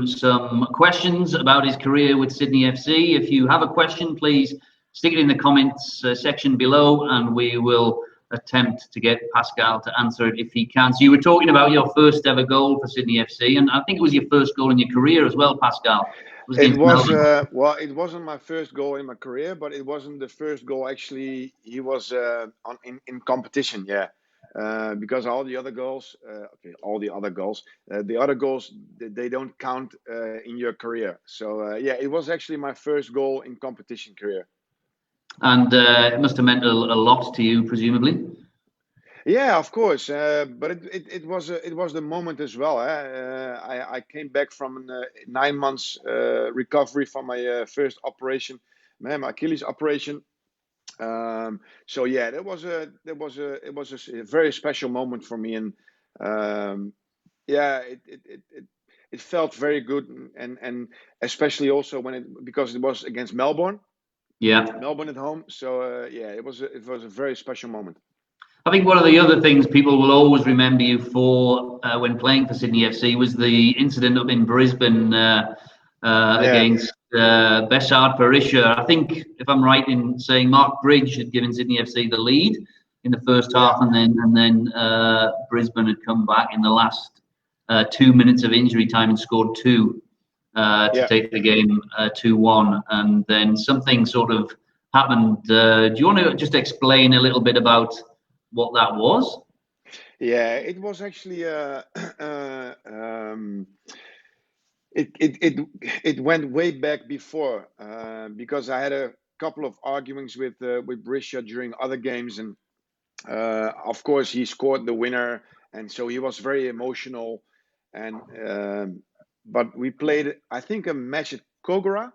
to some questions about his career with Sydney FC. If you have a question, please stick it in the comments section below, and we will attempt to get Pascal to answer it if he can. So you were talking about your first ever goal for Sydney FC, and I think it was your first goal in your career as well, Pascal. It was well, it wasn't my first goal in my career, but it wasn't the first goal actually. He was in competition, yeah. Because all the other goals, the other goals, they don't count in your career. So yeah, it was actually my first goal in competition career. And it must have meant a lot to you, presumably. Yeah, of course. But it was the moment as well. I came back from 9 months recovery from my first operation, my Achilles operation. So yeah, it was a very special moment for me, and yeah, it felt very good, and especially also because it was against Melbourne. Yeah, Melbourne at home. So yeah, it was a very special moment. I think one of the other things people will always remember you for when playing for Sydney FC was the incident up in Brisbane against Bosschaart Parisha. I think, if I'm right in saying, Mark Bridge had given Sydney FC the lead in the first half, and then Brisbane had come back in the last 2 minutes of injury time and scored two to take the game 2-1, and then something sort of happened. Do you want to just explain a little bit about what that was? Yeah, it was actually it went way back before because I had a couple of arguments with Brescia during other games, and of course he scored the winner, and so he was very emotional, and but we played, I think, a match at Kogura.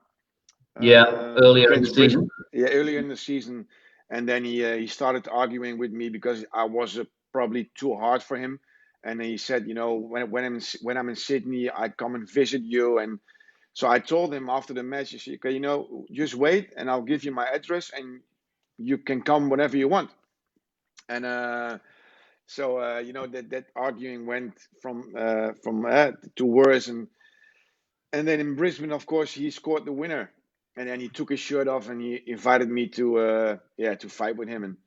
Earlier in the season. Yeah, earlier in the season, and then he started arguing with me because I was probably too hard for him, and he said, you know, when I'm in Sydney, I come and visit you, and so I told him after the match, I said, okay, you know, just wait, and I'll give you my address, and you can come whenever you want, and so you know, that arguing went from to worse, and then in Brisbane, of course, he scored the winner. And then he took his shirt off and he invited me to fight with him, and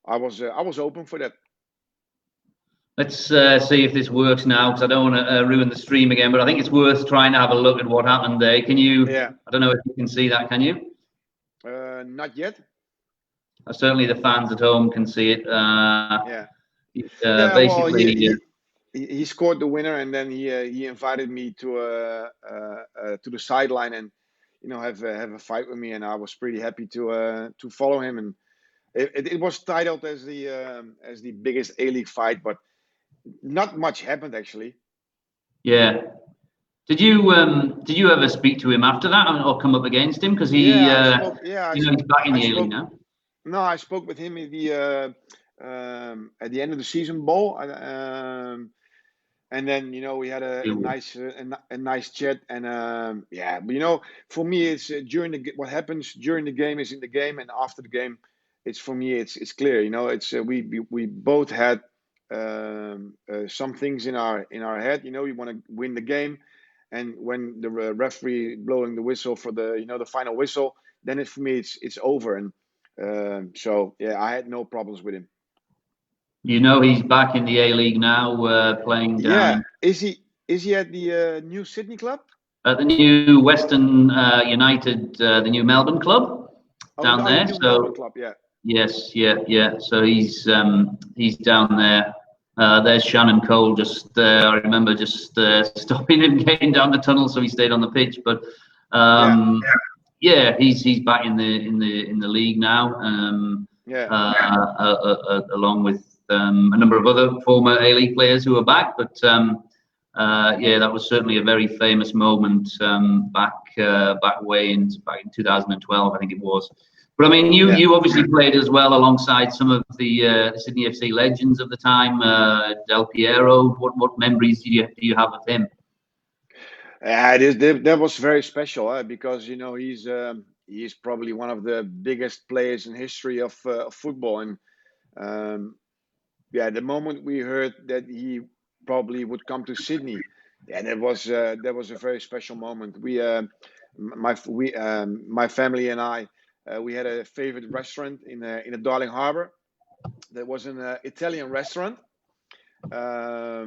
I was open for that. Let's see if this works now, because I don't want to ruin the stream again. But I think it's worth trying to have a look at what happened there. Can you? Yeah. I don't know if you can see that. Can you? Not yet. Certainly, the fans at home can see it. Basically, well, he scored the winner, and then he invited me to the sideline and, you know, have a fight with me, and I was pretty happy to follow him, and it was titled as the biggest A-League fight, but not much happened actually. Yeah. Did you ever speak to him after that, or come up against him? Because he's back in the A-League now. No, I spoke with him at the end of the season bowl. And then, you know, we had a nice chat, and but you know, for me, it's what happens during the game is in the game, and after the game, it's clear. You know, it's we both had some things in our head. You know, we want to win the game, and when the referee blowing the whistle for the final whistle, then for me it's over, and so yeah, I had no problems with him. You know, he's back in the A-League now, playing down. Yeah, is he at the new Sydney club? At the new Western United, the new Melbourne club down there. The new Melbourne club, yeah. Yes, yeah. So he's down there. There's Shannon Cole. I remember just stopping him getting down the tunnel, so he stayed on the pitch. But he's back in the league now. Along with a number of other former A-League players who are back, but that was certainly a very famous moment back in 2012, I think it was. But I mean, you obviously played as well alongside some of the Sydney FC legends of the time, Del Piero. What memories do you have of him? That was very special because, you know, he's probably one of the biggest players in history of football, and the moment we heard that he probably would come to Sydney, Yeah, that was a very special moment. My family and I, we had a favorite restaurant in a Darling Harbour. That was an Italian restaurant. Yeah,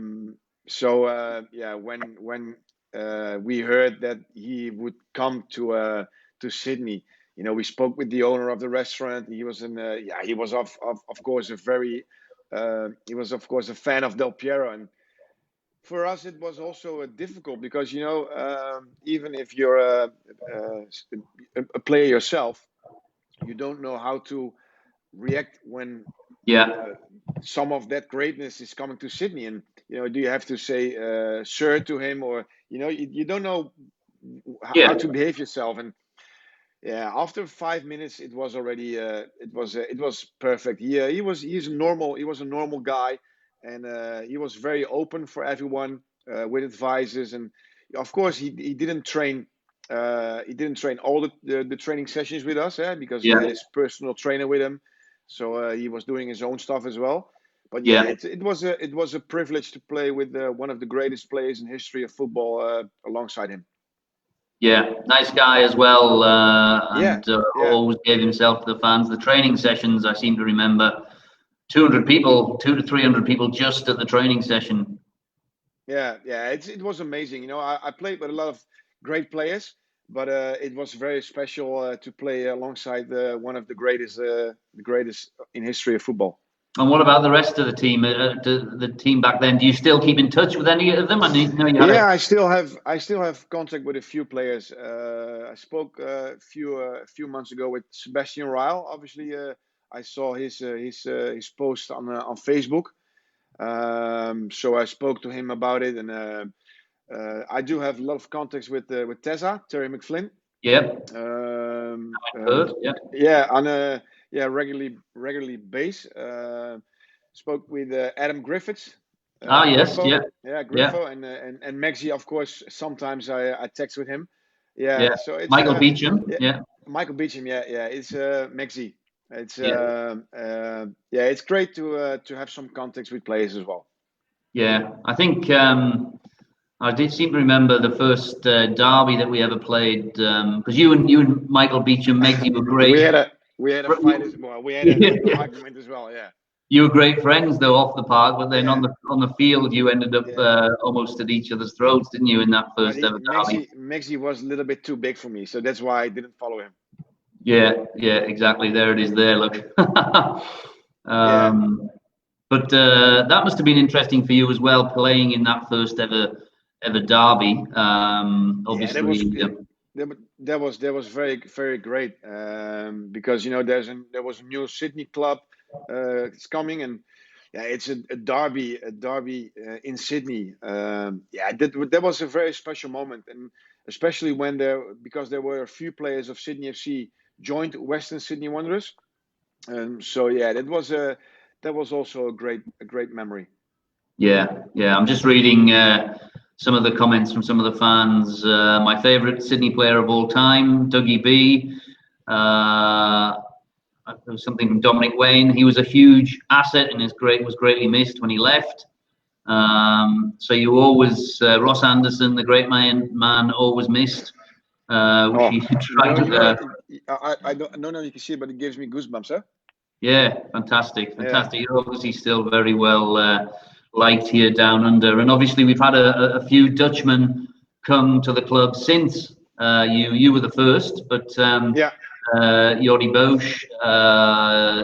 when we heard that he would come to Sydney, we spoke with the owner of the restaurant. He was he was of course he was of course a fan of Del Piero, and for us it was also difficult because even if you're a player yourself, you don't know how to react when some of that greatness is coming to Sydney, and do you have to say sir to him, or you don't know how to behave yourself. And yeah, after 5 minutes it was already it was perfect. He's a normal guy, and he was very open for everyone with advices. And of course he didn't train all the training sessions with us, because he had his personal trainer with him, so he was doing his own stuff as well. But it was a privilege to play with one of the greatest players in history of football alongside him. Yeah, nice guy as well, and always gave himself to the fans. The training sessions, I seem to remember, 200 people, 200 to 300 people just at the training session. Yeah, it was amazing. I played with a lot of great players, but it was very special to play alongside one of the greatest in history of football. And what about the rest of the team? The team back then, do you still keep in touch with any of them? I still have contact with a few players. I spoke a few months ago with Sebastian Ryle. Obviously, I saw his post on Facebook. So I spoke to him about it, and I do have a lot of contacts with Tessa, Terry McFlynn. Yep. On a regularly base. Spoke with Adam Griffiths. Yes, Griffo. Griffo, and Maxi, of course. Sometimes I text with him. So it's Michael Beecham. Michael Beecham. It's Maxi. It's it's great to have some contacts with players as well. Yeah, I think I did seem to remember the first derby that we ever played, because you and Michael Beecham, Maxi were great. we had a fight as well. We had an argument as well. Yeah. You were great friends though off the park, but then on the field you ended up almost at each other's throats, didn't you, in that first ever derby? Maxi was a little bit too big for me, so that's why I didn't follow him. Yeah, exactly. There it is. There, look. But that must have been interesting for you as well, playing in that first ever derby. Obviously, that was very, very great, because there was a new Sydney club. It's coming, and it's a derby in Sydney. That was a very special moment, and especially because there were a few players of Sydney FC joined Western Sydney Wanderers, that was also a great memory. Yeah. I'm just reading some of the comments from some of the fans. My favourite Sydney player of all time, Dougie B. There was something from Dominic Wayne. He was a huge asset and was greatly missed when he left. So you always Ross Anderson, the great man, always missed. Which he tried I don't know if you can see it, but it gives me goosebumps, huh? Yeah, fantastic. You're obviously still very well liked here down under, and obviously we've had a few Dutchmen come to the club since you were the first, but Jordi Bosch,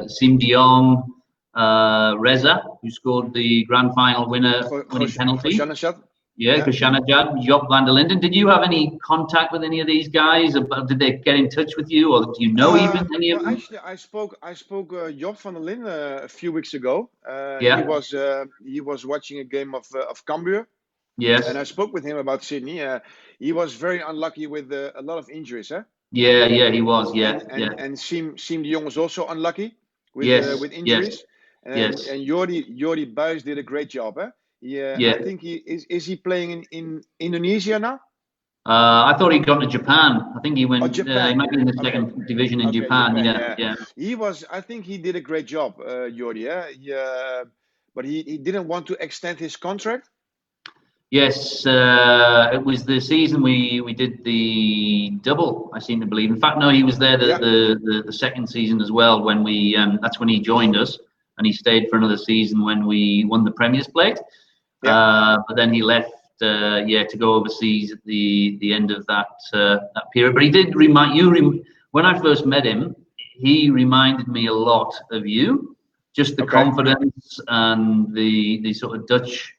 Sim de Jong, Reza, who scored the grand final winning penalty. Krishanajad, Job van der Linden. Did you have any contact with any of these guys? Did they get in touch with you, or do you know even any of them? Actually, I spoke Job van der Linden a few weeks ago. He was watching a game of Cambuur. Yes. And I spoke with him about Sydney. He was very unlucky with a lot of injuries, huh? Yeah, he was. And Sim de Jong was also unlucky with injuries. And Jordi Buijs did a great job, huh? I think is he playing in Indonesia now? I thought he'd gone to Japan. I think he went. He might be in the second division in Japan. Yeah. I think he did a great job, Jordi. But he didn't want to extend his contract. Yes, it was the season we did the double, I seem to believe. In fact, no, he was there Yeah, the second season as well when we that's when he joined us, and he stayed for another season when we won the Premier's Plate. yeah. But then he left, to go overseas at the end of that period. But he did remind you when I first met him, he reminded me a lot of you, just the Okay. confidence and the sort of Dutch.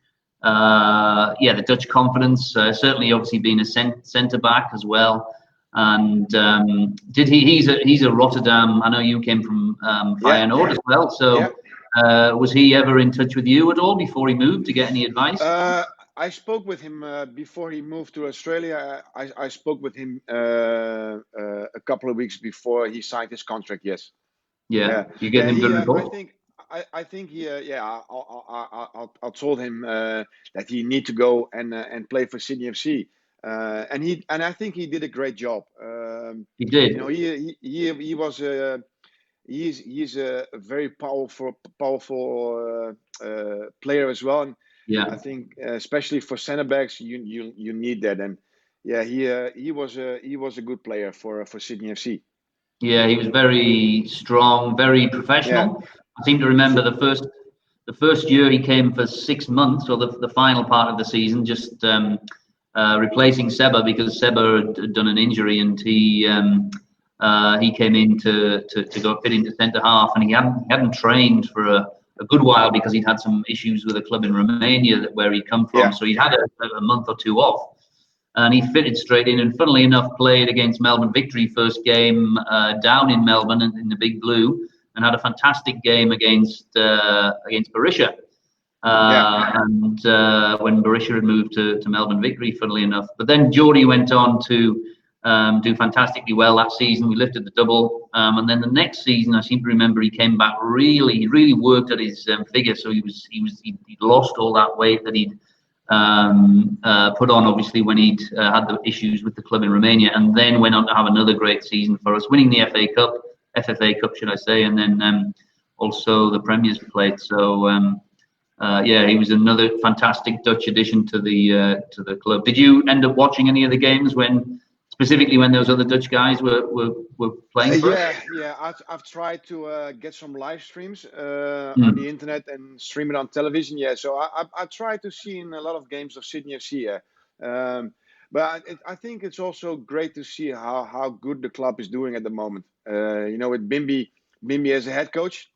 The Dutch confidence. Certainly, obviously being a centre back as well. And did he? He's a Rotterdam. I know you came from Yeah, Feyenoord as well. yeah. So was he ever in touch with you at all before he moved to get any advice? Uh, I spoke with him before he moved to Australia. I spoke with him a couple of weeks before he signed his contract. Yes. Yeah, Yeah. you get Yeah. him He. good I report. think. I think he. Yeah. I told him that he need to go and play for Sydney FC. And I think he did a great job. He did. He was. He's a very powerful player as well. And I Yeah. think especially for center backs, you need that. And yeah, he was a good player for Sydney FC. Yeah, he was very strong, very Yeah, professional. I seem to remember the first year he came for 6 months, or the final part of the season, just replacing Seba because Seba had done an injury, and he came in to go fit into centre half, and he hadn't trained for a good while because he'd had some issues with a club in Romania where he'd come from. yeah, So he'd had a month or two off, and he fitted straight in. And funnily enough, played against Melbourne Victory first game down in Melbourne in the Big Blue, and had a fantastic game against Borussia. yeah, And when Borussia had moved to Melbourne Victory, funnily enough. But then Geordie went on to do fantastically well that season. We lifted the double, and then the next season, I seem to remember he came back he really worked at his figure. So he'd lost all that weight that he'd put on, obviously, when he'd had the issues with the club in Romania, and then went on to have another great season for us, winning the FFA Cup, should I say, and then also the Premier's Plate. So he was another fantastic Dutch addition to the club. Did you end up watching any of the games specifically when those other Dutch guys were playing for us? yeah. I've tried to get some live streams on Mm. the internet and stream it on television. Yeah, so I tried to see in a lot of games of Sydney FC. Yeah. But I think it's also great to see how good the club is doing at the moment. With Bimby as a head coach.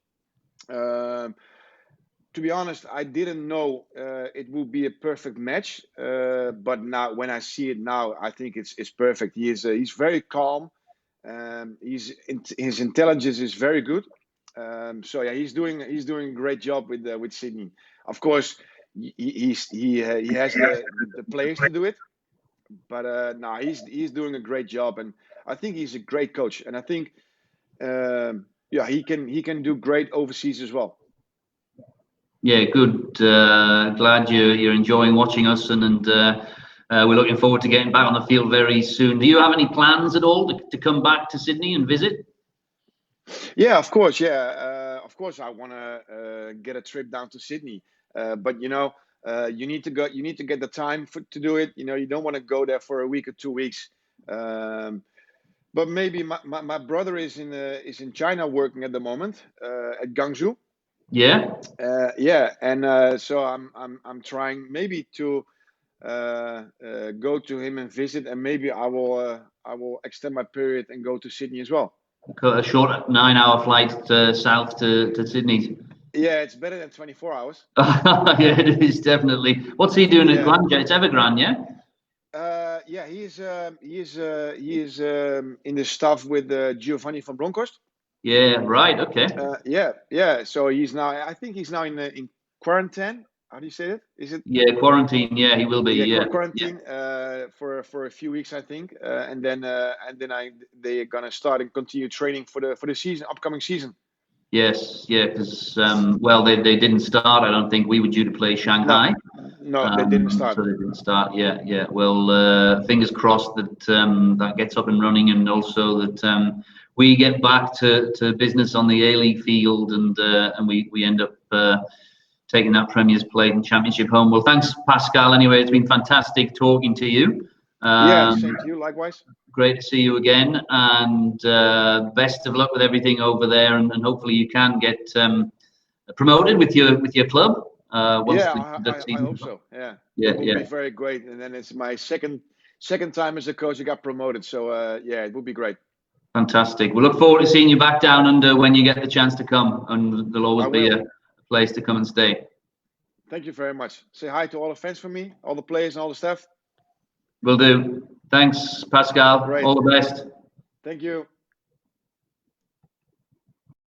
To be honest, I didn't know it would be a perfect match. But now, when I see it now, I think it's perfect. He's very calm. His intelligence is very good. So yeah, he's doing a great job with Sydney. Of course, he has the players to do it. But no, he's doing a great job, and I think he's a great coach. And I think he can do great overseas as well. Yeah, good. Glad you're enjoying watching us, and we're looking forward to getting back on the field very soon. Do you have any plans at all to come back to Sydney and visit? Yeah, of course. Yeah, of course. I want to get a trip down to Sydney, but you need to go. You need to get the time to do it. You don't want to go there for a week or 2 weeks. But maybe my brother is in China working at the moment at Guangzhou. Yeah. Yeah, and so I'm trying maybe to go to him and visit, and maybe I will extend my period and go to Sydney as well. A short 9-hour flight south to Sydney. Yeah, it's better than 24 hours. Yeah, it is definitely. What's he doing at Grand? It's Evergrande, yeah. Yeah, he is in the staff with Giovanni van Bronckhorst. Yeah, right. Okay. Yeah. So I think he's now in quarantine. How do you say it? Is it? Yeah, quarantine. Yeah, he will be. Yeah. Quarantine for a few weeks, I think, and then they're gonna start and continue training for the upcoming season. Yes, yeah, because they didn't start. I don't think we were due to play Shanghai. No, they didn't start. So they didn't start. Yeah. Well, fingers crossed that that gets up and running, and also that we get back to business on the A-League field, and we end up taking that Premier's Plate and Championship home. Well, thanks, Pascal. Anyway, it's been fantastic talking to you. Yeah, same to you. Likewise. Great to see you again, and best of luck with everything over there, and hopefully you can get promoted with your club. Once I hope so. Yeah, it will be very great. And then it's my second time as a coach. I got promoted, so yeah, it would be great. Fantastic. We look forward to seeing you back down under when you get the chance to come, and there'll always be a place to come and stay. Thank you very much. Say hi to all the fans for me, all the players and all the staff. Will do. Thanks, Pascal. Great. All the best. Thank you.